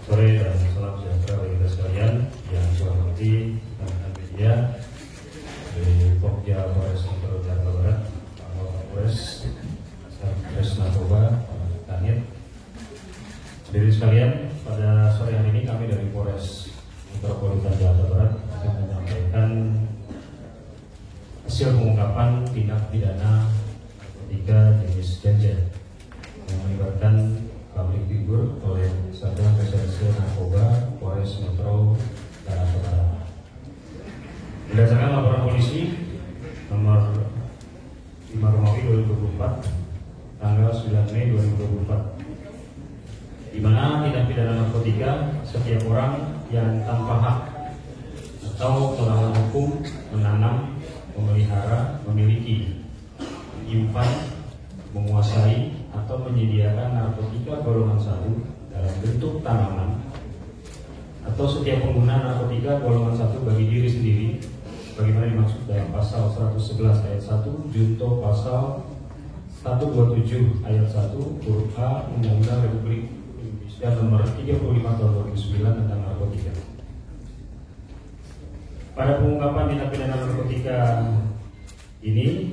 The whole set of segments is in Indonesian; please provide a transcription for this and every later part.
Sore dan salam sejahtera bagi kita sekalian yang saya hormati rekan media dari Pokja Polres Metro Jakarta Barat, Pak Kapolres, Satres Narkoba, Pak Kanit. Hadirin sekalian, pada sore hari ini kami dari Polres Metropolitan Jakarta Barat akan menyampaikan hasil pengungkapan tindak pidana narkotika jenis ganja yang melibatkan public figure oleh Satuan Reserse Narkoba Polres Metro Jakarta Barat. Berdasarkan laporan polisi nomor 5 Romawi 2024 tanggal 9 Mei 2024, di mana tindak pidana narkotika setiap orang yang tanpa hak atau melawan hukum menanam, memelihara, memiliki, menyimpan, menguasai atau menyediakan narkotika golongan 1 dalam bentuk tanaman atau setiap pengguna narkotika golongan 1 bagi diri sendiri bagaimana dimaksud dalam pasal 111 ayat 1 junto pasal 127 ayat 1 huruf A Undang-Undang Republik Indonesia nomor 35 tahun 2009 tentang narkotika. Pada pengungkapan tindak pidana narkotika ini,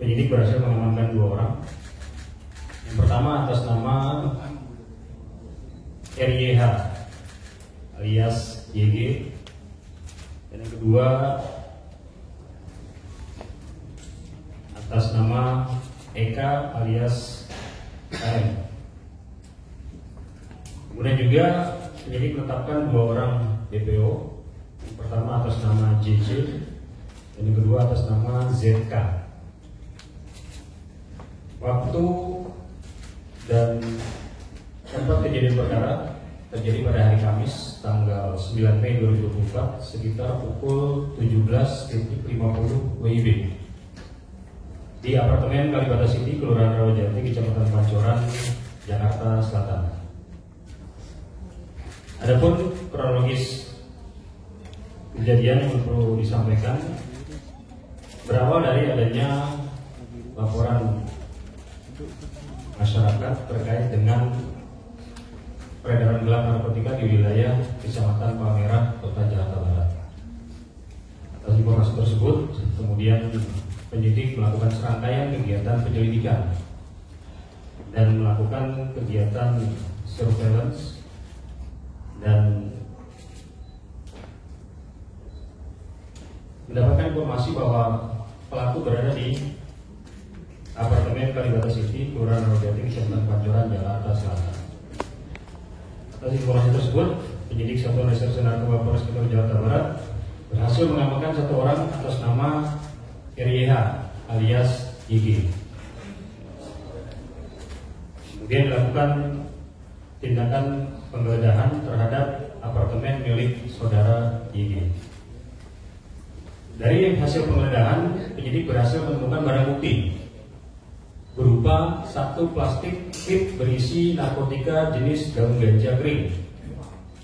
penyidik berhasil mengamankan 2 orang. Yang pertama atas nama RYH alias YG, dan yang kedua atas nama Eka alias KM. Kemudian juga penyidik menetapkan 2 orang DPO. Yang pertama atas nama JJ dan yang kedua atas nama ZK. Waktu dan tempat kejadian perkara terjadi pada hari Kamis tanggal 9 Mei 2024 sekitar pukul 17.50 WIB di apartemen Kalibata City, Kelurahan Rawajati, Kecamatan Pancoran, Jakarta Selatan. Adapun kronologis kejadian yang perlu disampaikan berawal dari adanya laporan masyarakat terkait dengan peredaran gelap narkotika di wilayah Kecamatan Palmerah, Kota Jakarta Barat. Atas informasi tersebut, kemudian penyidik melakukan serangkaian kegiatan penyelidikan dan melakukan kegiatan surveillance dan mendapatkan informasi bahwa pelaku berada di apartemen Kalibata City, Kelurahan Rawajati, Kecamatan Pancoran, Jakarta Selatan. Atas informasi tersebut, penyidik Satuan Reserse Narkoba Polres Metro Jakarta Barat berhasil mengamankan 1 orang atas nama RYH alias YG. Kemudian dilakukan tindakan penggeledahan terhadap apartemen milik saudara YG. Dari hasil penggeledahan, penyidik berhasil menemukan barang bukti berupa 1 plastik tip berisi narkotika jenis daun ganja kering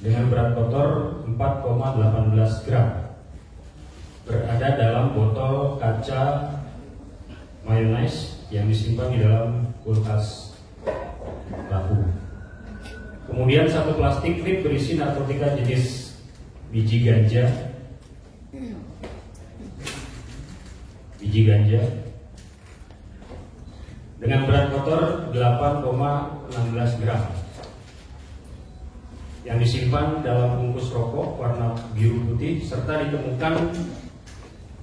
dengan berat kotor 4,18 gram berada dalam botol kaca mayonnaise yang disimpan di dalam kulkas pelaku. Kemudian 1 plastik tip berisi narkotika jenis biji ganja dengan berat kotor 8,16 gram yang disimpan dalam bungkus rokok warna biru putih serta ditemukan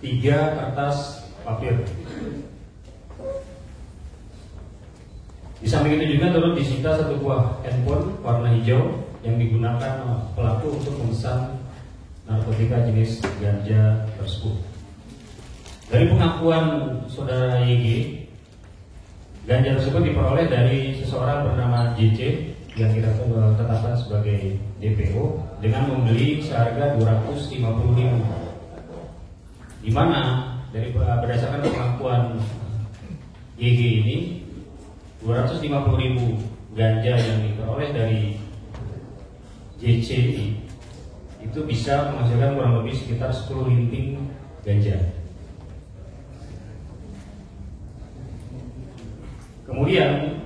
3 kertas papir. Di samping itu juga turut disita 1 buah handphone warna hijau yang digunakan pelaku untuk memesan narkotika jenis ganja tersebut. Dari pengakuan saudara YG, ganja tersebut diperoleh dari seseorang bernama JC yang kita tetapkan sebagai DPO dengan membeli seharga 250.000. Di mana dari berdasarkan pengakuan YG ini 250.000 ganja yang diperoleh dari JC itu bisa menghasilkan kurang lebih sekitar 10 linting ganja. Kemudian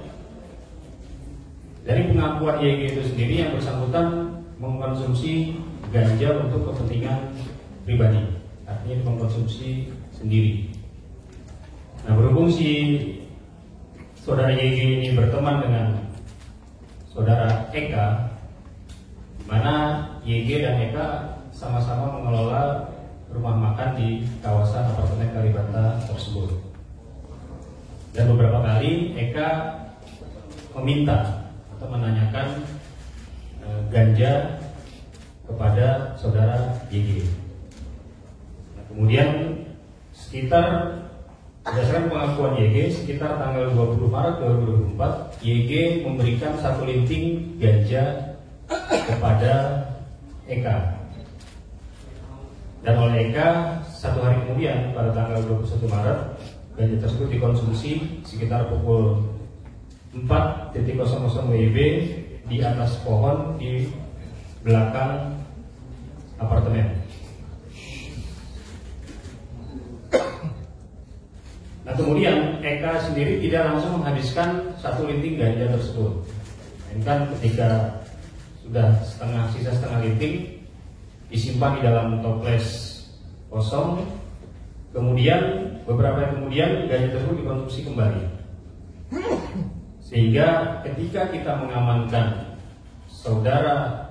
Dari pengakuan YG itu sendiri, yang bersangkutan mengkonsumsi ganja untuk kepentingan pribadi, artinya mengkonsumsi sendiri. Nah, berhubung si saudara YG ini berteman dengan saudara Eka, di mana YG dan Eka sama-sama mengelola rumah makan di kawasan apartemen Kalibata tersebut. Dan beberapa kali Eka meminta atau menanyakan ganja kepada saudara YG. Nah, kemudian sekitar berdasarkan pengakuan YG, sekitar tanggal 20 Maret 2024, YG memberikan 1 linting ganja kepada Eka. Dan oleh Eka, 1 hari kemudian pada tanggal 21 Maret, ganja tersebut dikonsumsi sekitar pukul 4.00 WIB di atas pohon di belakang apartemen. Nah, kemudian Eka sendiri tidak langsung menghabiskan 1 linting ganja tersebut. Melainkan ketika sudah sisa setengah linting disimpan di dalam toples kosong, kemudian beberapa hari kemudian ganja tersebut dikonsumsi kembali. Sehingga ketika kita mengamankan saudara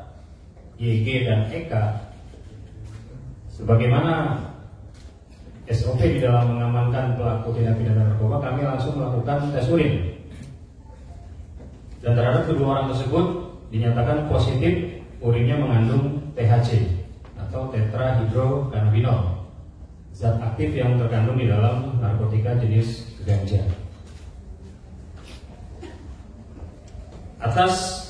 YG dan Eka, sebagaimana SOP di dalam mengamankan pelaku tindak pidana narkoba, kami langsung melakukan tes urin. Dan terhadap kedua orang tersebut dinyatakan positif urinnya mengandung THC atau tetrahydrocannabinol, zat aktif yang terkandung di dalam narkotika jenis ganja. Atas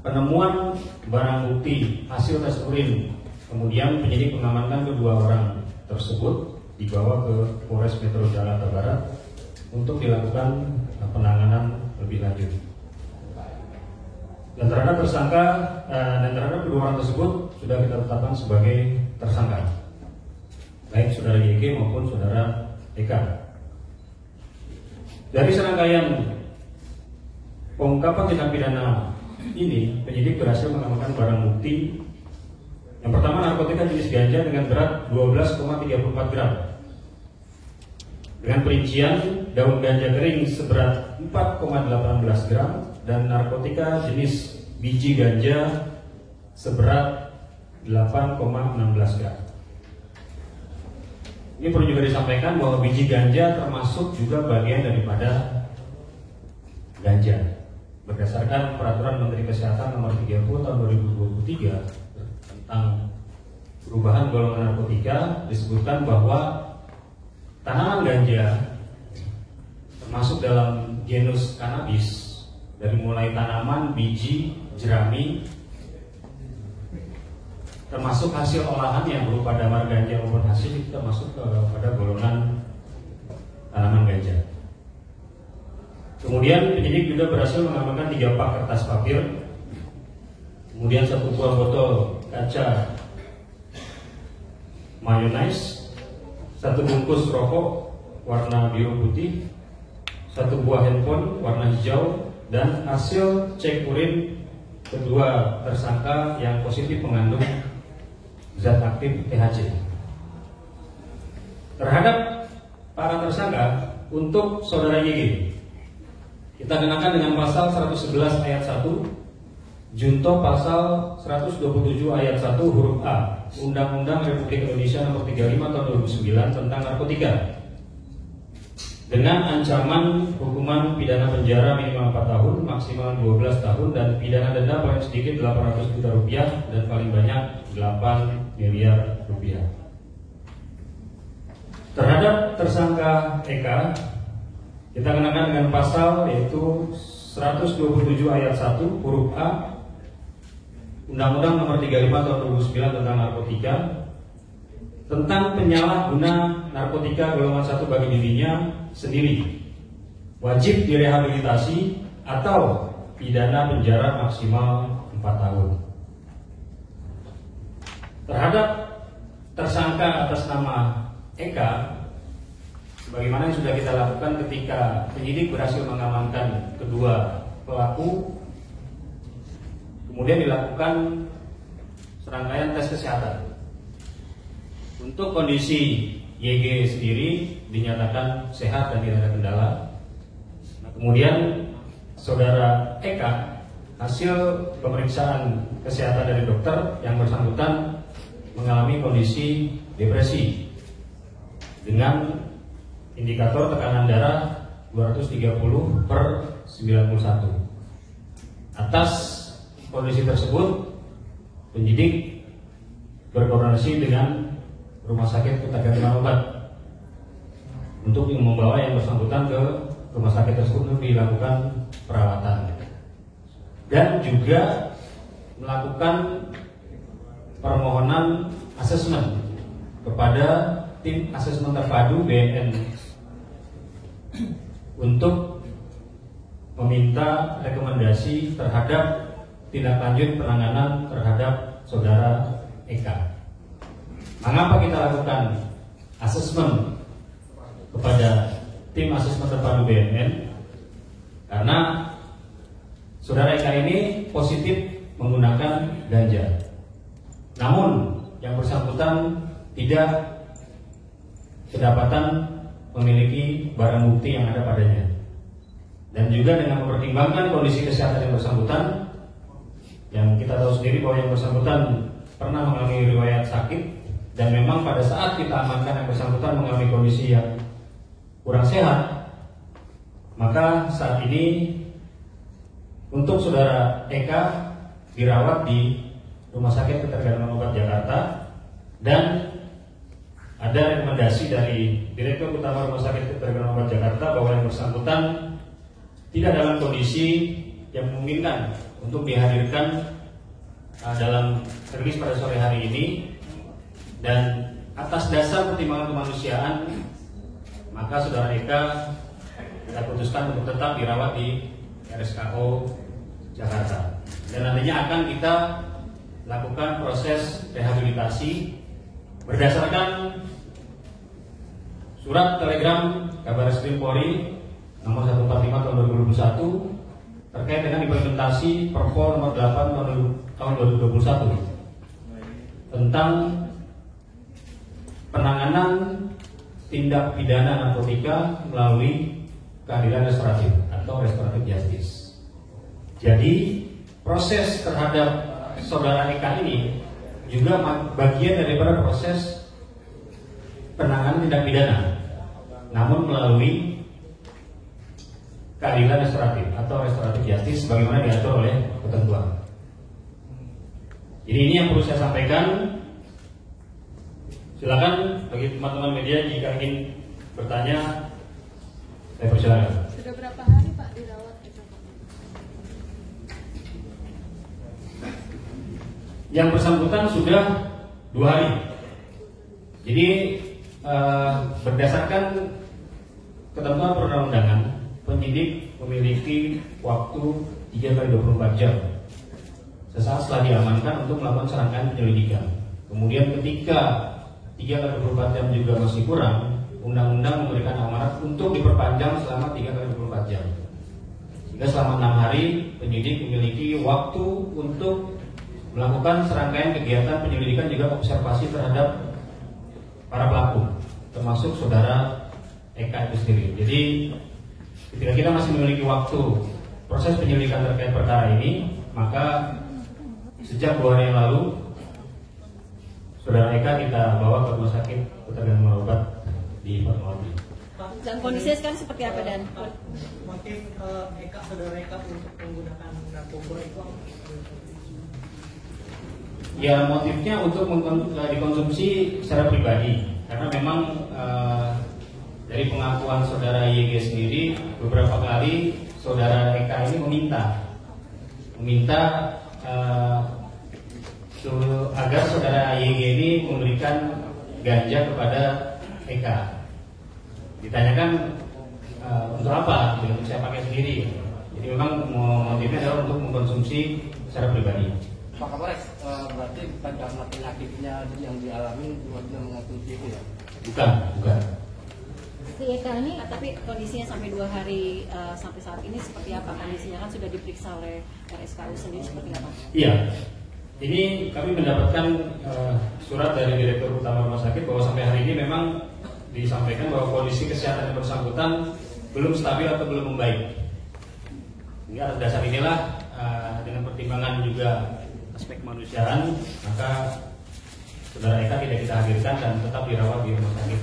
penemuan barang bukti hasil tes urin, kemudian penyidik mengamankan kedua orang tersebut dibawa ke Polres Metro Jakarta Barat untuk dilakukan penanganan lebih lanjut. Dan terhadap kedua orang tersebut sudah kita tetapkan sebagai tersangka, baik saudara YG maupun saudara Eka. Dari serangkaian pengungkapan tindak pidana ini, penyidik berhasil mengamankan barang bukti. Yang pertama, narkotika jenis ganja dengan berat 12,34 gram dengan perincian daun ganja kering seberat 4,18 gram dan narkotika jenis biji ganja seberat 8,16 gram. Ini perlu juga disampaikan bahwa biji ganja termasuk juga bagian daripada ganja. Berdasarkan Peraturan Menteri Kesehatan Nomor 30 Tahun 2023 tentang perubahan golongan narkotika, disebutkan bahwa tanaman ganja termasuk dalam genus cannabis, dari mulai tanaman, biji, jerami, termasuk hasil olahan yang berupa damar ganja maupun hasil, itu termasuk pada golongan tanaman ganja. Kemudian penyidik juga berhasil mengamankan 3 pak kertas papir, kemudian 1 buah botol kaca mayonnaise, 1 bungkus rokok warna biru putih, 1 buah handphone warna hijau, dan hasil cek urin kedua tersangka yang positif mengandung zat aktif THC. Terhadap para tersangka, untuk saudara YG kita kenakan dengan pasal 111 ayat 1 junto pasal 127 ayat 1 huruf A Undang-Undang Republik Indonesia Nomor 35 Tahun 2009 tentang narkotika, dengan ancaman hukuman pidana penjara minimal 4 tahun, maksimal 12 tahun, dan pidana denda paling sedikit 800 juta rupiah dan paling banyak 8 miliar rupiah. Terhadap tersangka Eka, kita kenakan dengan pasal yaitu 127 ayat 1 huruf A Undang-Undang Nomor 35 Tahun 2009 tentang narkotika, tentang penyalahguna narkotika golongan 1 bagi dirinya sendiri, wajib direhabilitasi atau pidana penjara maksimal 4 tahun. Terhadap tersangka atas nama Eka, sebagaimana yang sudah kita lakukan ketika penyidik berhasil mengamankan kedua pelaku, kemudian dilakukan serangkaian tes kesehatan. Untuk kondisi YG sendiri dinyatakan sehat dan tidak ada kendala. Nah, kemudian saudara Eka, hasil pemeriksaan kesehatan dari dokter yang bersangkutan mengalami kondisi depresi dengan indikator tekanan darah 230/91. Atas kondisi tersebut, penyidik berkoordinasi dengan Rumah Sakit Ketergantungan Obat untuk membawa yang bersangkutan ke rumah sakit tersebut untuk dilakukan perawatan, dan juga melakukan permohonan asesmen kepada tim asesmen terpadu BNN untuk meminta rekomendasi terhadap tindak lanjut penanganan terhadap saudara Eka. Mengapa kita lakukan asesmen kepada tim asesmen terpadu BNN? Karena saudara Eka ini positif menggunakan ganja. Namun yang bersangkutan tidak kedapatan memiliki barang bukti yang ada padanya. Dan juga dengan mempertimbangkan kondisi kesehatan yang bersangkutan, yang kita tahu sendiri bahwa yang bersangkutan pernah mengalami riwayat sakit, dan memang pada saat kita amankan yang bersangkutan mengalami kondisi yang kurang sehat, maka saat ini untuk saudara Eka dirawat di Rumah Sakit Ketergantungan Obat Jakarta, dan ada rekomendasi dari Direktur Utama Rumah Sakit Ketergantungan Obat Jakarta bahwa yang bersangkutan tidak dalam kondisi yang memungkinkan untuk dihadirkan dalam rilis pada sore hari ini. Dan atas dasar pertimbangan kemanusiaan, maka saudara Eka kita putuskan untuk tetap dirawat di RSKO Jakarta, dan nantinya akan kita lakukan proses rehabilitasi berdasarkan surat telegram Kabareskrim Polri nomor 145 tahun 2021 terkait dengan implementasi Perpol nomor 8 tahun 2021 tentang penanganan tindak pidana narkotika melalui keadilan restoratif atau restoratif justice. Jadi proses terhadap saudara Eka ini juga bagian daripada proses penanganan tindak pidana, namun melalui keadilan restoratif atau restoratif justice sebagaimana diatur oleh ketentuan. Jadi ini yang perlu saya sampaikan. Silakan bagi teman-teman media jika ingin bertanya, saya persilakan. Sudah berapa hari Pak dirawat? Yang bersangkutan sudah 2 hari. Jadi berdasarkan ketentuan perundang-undangan, penyidik memiliki waktu 3x24 jam sesaat setelah diamankan untuk melakukan serangkaian penyelidikan. Kemudian ketika 3x24 jam juga masih kurang, undang-undang memberikan amanat untuk diperpanjang selama 3x24 jam. Sehingga selama 6 hari penyidik memiliki waktu untuk melakukan serangkaian kegiatan penyelidikan juga observasi terhadap para pelaku, termasuk saudara Eka itu sendiri. Jadi ketika kita masih memiliki waktu proses penyelidikan terkait perkara ini, maka sejak 2 hari yang lalu saudara Eka kita bawa ke Rumah Sakit Ketergantungan Obat di Fatmawati. Dan kondisinya sekarang seperti apa, Dan? Motif Eka, saudara Eka untuk menggunakan narkoba itu apa? Ya, motifnya untuk dikonsumsi secara pribadi, karena memang dari pengakuan saudara YG sendiri, beberapa kali saudara Eka ini meminta agar saudara YG ini memberikan ganja kepada Eka. Ditanyakan untuk apa? Untuk saya pakai sendiri. Jadi memang motifnya adalah untuk mengkonsumsi secara pribadi. Pak Kapolres, berarti bukan karena penyakitnya yang dialami buatnya mengonsumsi itu ya? Bukan. si Eka ini. Tapi kondisinya sampai 2 hari sampai saat ini seperti apa kondisinya, kan sudah diperiksa oleh RSKU sendiri seperti apa? Iya, ini kami mendapatkan surat dari Direktur Utama Rumah Sakit bahwa sampai hari ini memang disampaikan bahwa kondisi kesehatan yang bersangkutan belum stabil atau belum membaik. Hingga atas dasar inilah dengan pertimbangan juga aspek kemanusiaan, maka saudara Eka tidak kita hadirkan dan tetap dirawat di Rumah Sakit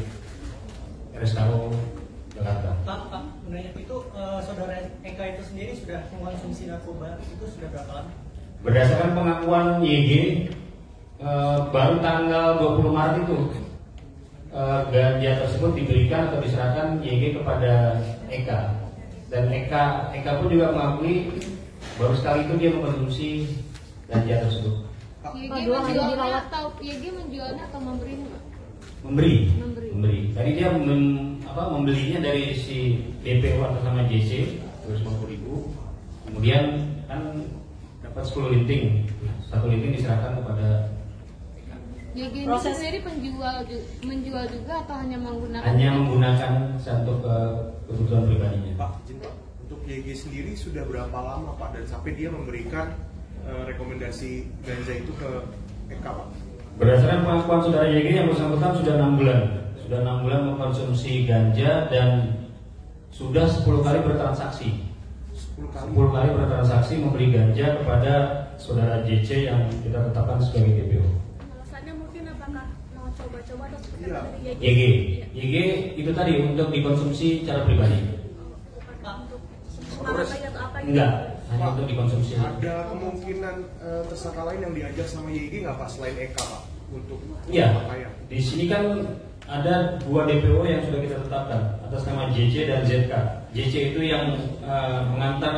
RSKU Jakarta. Pak, menanya itu saudara Eka itu sendiri sudah mengkonsumsi narkoba itu sudah berapa lama? Berdasarkan pengakuan YG, baru tanggal 20 Maret itu ganja tersebut diberikan atau diserahkan YG kepada Eka. Dan Eka pun juga mengakui baru sekali itu dia mengkonsumsi ganja tersebut. YG menjualnya atau memberinya, Pak? Memberi. Tadi dia membelinya dari si DPO atas nama JC 250.000. Kemudian kan dapat 10 linting. 1 linting diserahkan kepada YG ini sendiri menjual juga atau hanya menggunakan? Hanya menggunakan untuk kebutuhan pribadinya. Pak, izin Pak, untuk YG sendiri sudah berapa lama Pak dan sampai dia memberikan rekomendasi ganja itu ke Eka Pak? Berdasarkan pengakuan saudara YG yang bersangkutan sudah 6 bulan. Sudah 6 bulan mengkonsumsi ganja dan sudah 10 kali bertransaksi. 10 kali bertransaksi memberi ganja kepada saudara JC yang kita tetapkan sebagai DPO. Alasannya mungkin apakah mau coba-coba atau seperti Iya. apa dari YG itu tadi untuk dikonsumsi secara pribadi. untuk mengapain atau apa gitu? Enggak, hanya untuk dikonsumsi. Ada kemungkinan tersangka lain yang diajak sama YG nggak Pak selain Eka Pak untuk Iya. pemakaian? Di sini kan ada 2 DPO yang sudah kita tetapkan atas nama JC dan ZK. JC itu yang mengantar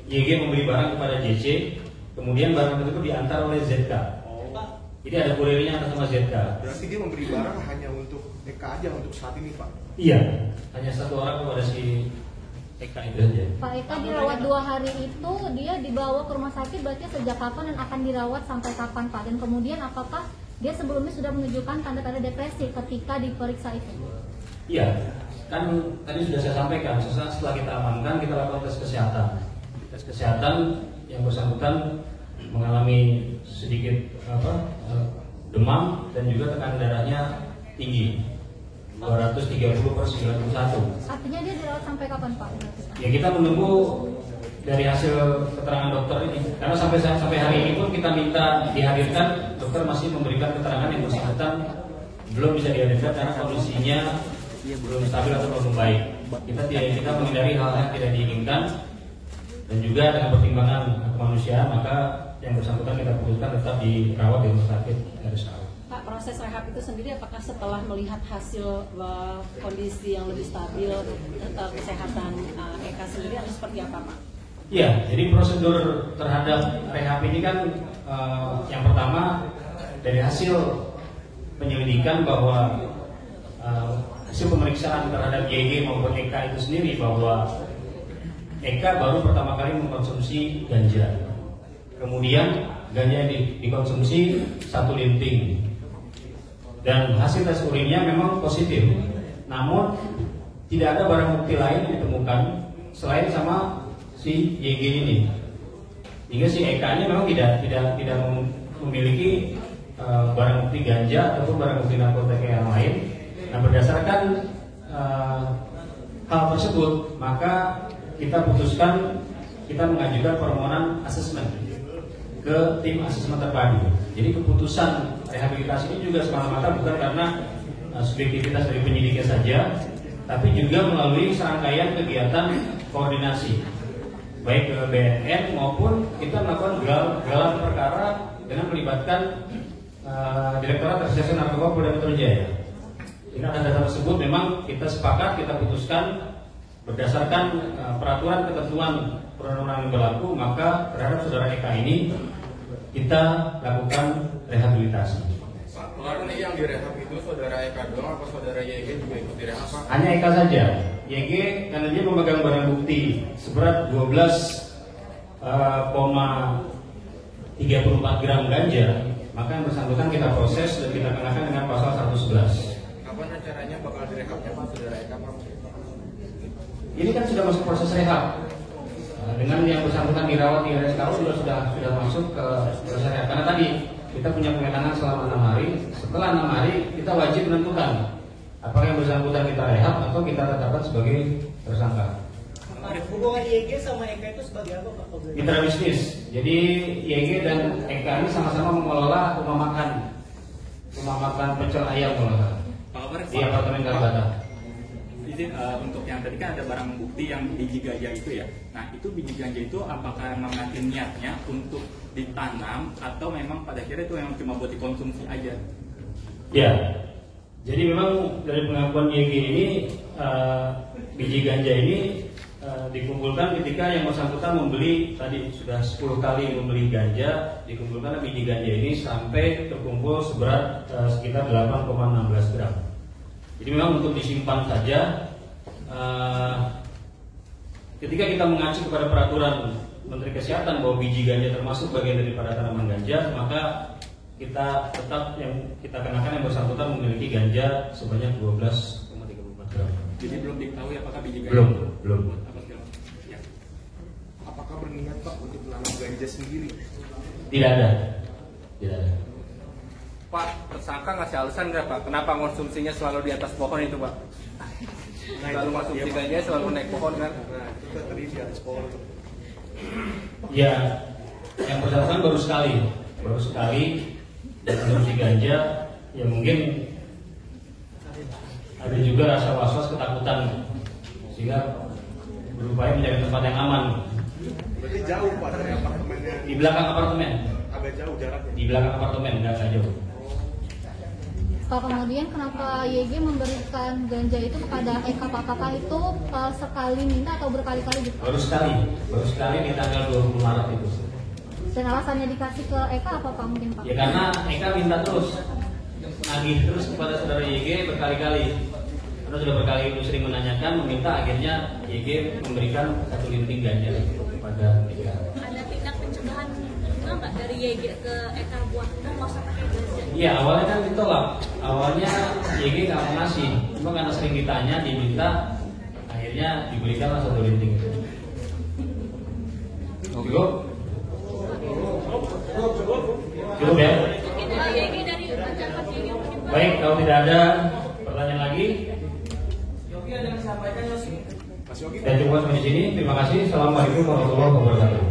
YG memberi barang kepada JC, kemudian barang tersebut diantar oleh ZK. Jadi ada kurirnya atas nama ZK. Berarti dia memberi barang hanya untuk Eka aja untuk saat ini Pak? Iya, hanya 1 orang kepada si Eka itu saja. Pak Eka dirawat 2 hari itu, dia dibawa ke rumah sakit berarti sejak kapan dan akan dirawat sampai kapan Pak? Dan kemudian apakah dia sebelumnya sudah menunjukkan tanda-tanda depresi ketika diperiksa itu? Iya, kan tadi sudah saya sampaikan, setelah kita amankan kita lakukan tes kesehatan. Tes kesehatan yang bersangkutan mengalami sedikit demam dan juga tekanan darahnya tinggi 230/91. Artinya dia dirawat sampai kapan Pak? Ya kita menunggu dari hasil keterangan dokter ini, karena sampai hari ini pun kita minta dihadirkan, dokter masih memberikan keterangan yang bersangkutan belum bisa dihadirkan karena kondisinya belum stabil atau belum baik. Kita menghindari hal yang tidak diinginkan dan juga dengan pertimbangan kemanusiaan, maka yang bersangkutan kita putuskan tetap dirawat di rumah sakit RSKU. Pak, proses rehab itu sendiri apakah setelah melihat hasil kondisi yang lebih stabil kesehatan Eka sendiri atau seperti apa Pak? Iya, jadi prosedur terhadap rehab ini kan yang pertama dari hasil penyelidikan bahwa hasil pemeriksaan terhadap YG maupun Eka itu sendiri bahwa Eka baru pertama kali mengkonsumsi ganja. Kemudian ganja dikonsumsi 1 linting. Dan hasil tes urinnya memang positif. Namun tidak ada barang bukti lain yang ditemukan selain sama si YG ini. Hingga si Eka-nya memang tidak memiliki barang bukti ganja ataupun barang bukti narkotika yang lain. Nah, berdasarkan hal tersebut, maka kita putuskan kita mengajukan permohonan asesmen ke tim asesmen terpadu. Jadi keputusan rehabilitasi ini juga semata-mata bukan karena subjektivitas dari penyidiknya saja, tapi juga melalui serangkaian kegiatan koordinasi, baik ke BNN maupun kita melakukan gelar perkara dengan melibatkan Direktorat Reserse Narkoba Polda Metro Jaya. Dengan data tersebut memang kita sepakat, kita putuskan berdasarkan peraturan ketentuan perundang-undangan yang berlaku, maka terhadap saudara Eka ini kita lakukan rehabilitasi. Pak, kemarin ini yang direhab itu saudara Eka doang apa saudara YG juga ikut direhab Pak? Hanya Eka saja. YG karena dia memegang barang bukti seberat 12,34 gram ganja, maka yang bersangkutan kita proses dan kita kenakan dengan pasal 111. Kapan rencananya bakal direhabnya Pak? ini kan sudah masuk proses rehab. Dengan yang bersangkutan dirawat di RSKU sudah masuk ke proses rehab. Karena tadi kita punya kewenangan selama 6 hari. Setelah 6 hari kita wajib menentukan apakah yang bersangkutan kita rehab atau kita tetapkan sebagai tersangka. Hubungan YG sama Eka itu sebagai apa Pak? Mitra bisnis. Jadi YG dan Eka ini sama-sama mengelola rumah makan pecel ayam kalau nggak salah, Pak Kabar, di apartemen Kalibata. izin untuk yang tadi kan ada barang bukti yang biji ganja itu ya. Nah itu biji ganja itu apakah memang nanti niatnya untuk ditanam atau memang pada akhirnya itu memang cuma buat dikonsumsi aja? Ya, jadi memang dari pengakuan YG ini biji ganja ini dikumpulkan ketika yang bersangkutan membeli, tadi sudah 10 kali membeli ganja, dikumpulkan biji ganja ini sampai terkumpul seberat sekitar 8,16 gram. Jadi memang untuk disimpan saja. Ketika kita mengacu kepada peraturan Menteri Kesehatan bahwa biji ganja termasuk bagian daripada tanaman ganja, maka kita tetap yang kita kenakan yang bersangkutan memiliki ganja sebanyak 12,34 gram. Jadi belum diketahui apakah biji ganja Belum. apa segala macam. Ya. Apakah berniat Pak untuk menanam ganja sendiri? Tidak ada. Pak, tersangka ngasih alasan nggak Pak? Kenapa konsumsinya selalu di atas pohon itu Pak? Selalu konsumsi ganja selalu naik pohon kan? Nah, itu tadi di atas pohon. Ya, yang bersangkutan baru sekali konsumsi ganja. Ya mungkin ada juga rasa was-was, ketakutan, sehingga berupaya mencari tempat yang aman. Berarti jauh Pak dari apartemennya? Di belakang apartemen. Agak jauh jaraknya? Di belakang apartemen, nggak jauh. Pak, kemudian kenapa YG memberikan ganja itu kepada Eka? Apakah itu sekali minta atau berkali-kali gitu? Baru sekali di tanggal 20 Maret itu. Dan alasannya dikasih ke Eka apa Pak mungkin Pak? Ya karena Eka minta terus, nagih terus kepada saudara YG berkali-kali. Karena sudah berkali sering menanyakan, meminta, akhirnya YG memberikan 1 linting ganja kepada Eka. Ada tindak pencegahan juga nggak dari YG ke Eka buat nggak usah pakai ganja? Iya, awalnya kan ditolak. Awalnya YG nggak mau ngasih, cuma karena sering ditanya, diminta, akhirnya diberikanlah 1 linting itu. Cukup ya. Mungkin YG dari pejabat YG mungkin. Baik, kalau tidak ada pertanyaan lagi, Yogi ada yang disampaikan Yosi? Mas Yogi? saya cukup sampai di sini. Terima kasih. Assalamualaikum warahmatullahi wabarakatuh.